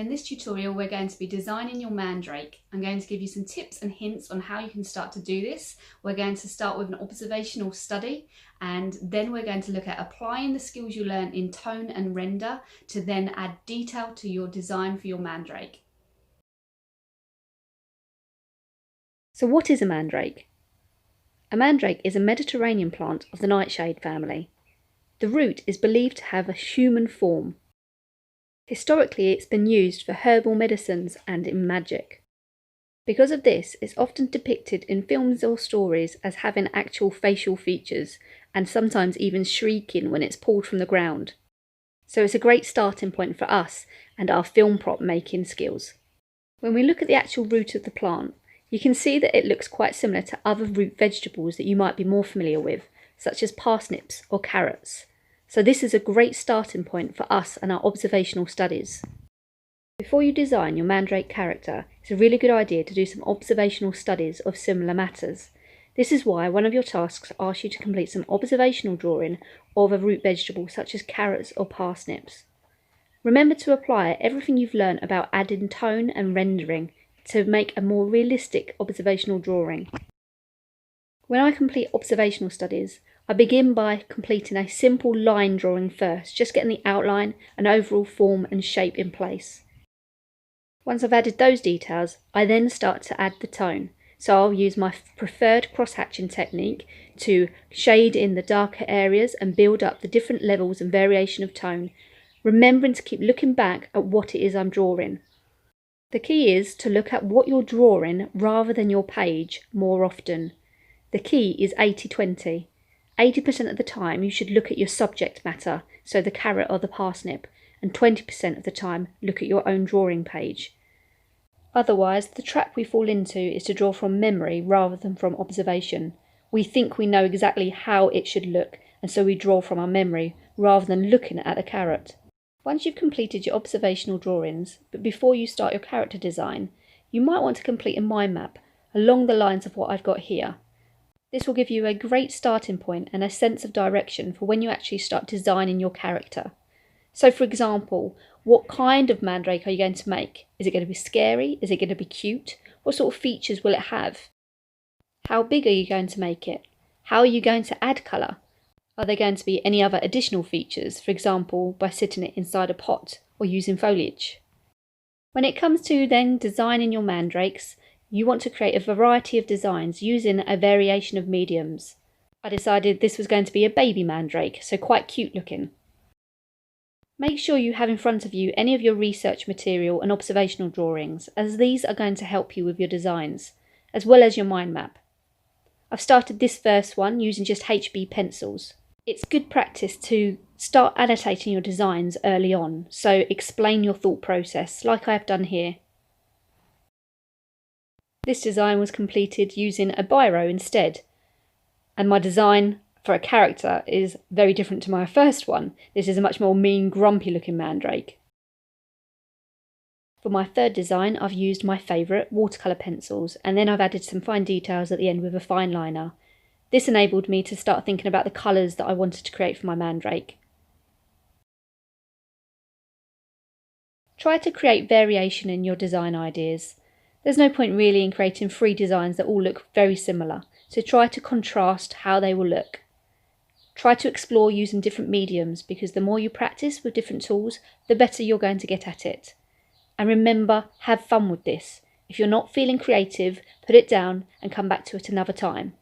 In this tutorial, we're going to be designing your Mandrake. I'm going to give you some tips and hints on how you can start to do this. We're going to start with an observational study, and then we're going to look at applying the skills you learn in tone and render to then add detail to your design for your Mandrake. So what is a mandrake? A mandrake is a Mediterranean plant of the nightshade family. The root is believed to have a human form. Historically, it's been used for herbal medicines and in magic. Because of this, it's often depicted in films or stories as having actual facial features and sometimes even shrieking when it's pulled from the ground. So it's a great starting point for us and our film prop making skills. When we look at the actual root of the plant, you can see that it looks quite similar to other root vegetables that you might be more familiar with, such as parsnips or carrots. So this is a great starting point for us and our observational studies. Before you design your mandrake character, it's a really good idea to do some observational studies of similar matters. This is why one of your tasks asks you to complete some observational drawing of a root vegetable such as carrots or parsnips. Remember to apply everything you've learned about adding tone and rendering to make a more realistic observational drawing. When I complete observational studies, I begin by completing a simple line drawing first, just getting the outline and overall form and shape in place. Once I've added those details, I then start to add the tone. So I'll use my preferred cross-hatching technique to shade in the darker areas and build up the different levels and variation of tone, remembering to keep looking back at what it is I'm drawing. The key is to look at what you're drawing rather than your page more often. The key is 80-20. 80% of the time you should look at your subject matter, so the carrot or the parsnip, and 20% of the time look at your own drawing page. Otherwise, the trap we fall into is to draw from memory rather than from observation. We think we know exactly how it should look, and so we draw from our memory rather than looking at the carrot. Once you've completed your observational drawings, but before you start your character design, you might want to complete a mind map along the lines of what I've got here. This will give you a great starting point and a sense of direction for when you actually start designing your character. So for example, what kind of mandrake are you going to make? Is it going to be scary? Is it going to be cute? What sort of features will it have? How big are you going to make it? How are you going to add colour? Are there going to be any other additional features, for example, by sitting it inside a pot or using foliage? When it comes to then designing your mandrakes, you want to create a variety of designs using a variation of mediums. I decided this was going to be a baby mandrake, so quite cute looking. Make sure you have in front of you any of your research material and observational drawings, as these are going to help you with your designs, as well as your mind map. I've started this first one using just HB pencils. It's good practice to start annotating your designs early on, so explain your thought process, like I have done here. This design was completed using a biro instead, and my design for a character is very different to my first one. This is a much more mean, grumpy looking mandrake. For my third design, I've used my favourite watercolour pencils, and then I've added some fine details at the end with a fine liner. This enabled me to start thinking about the colours that I wanted to create for my mandrake. Try to create variation in your design ideas. There's no point really in creating 3 designs that all look very similar, so try to contrast how they will look. Try to explore using different mediums, because the more you practice with different tools, the better you're going to get at it. And remember, have fun with this. If you're not feeling creative, put it down and come back to it another time.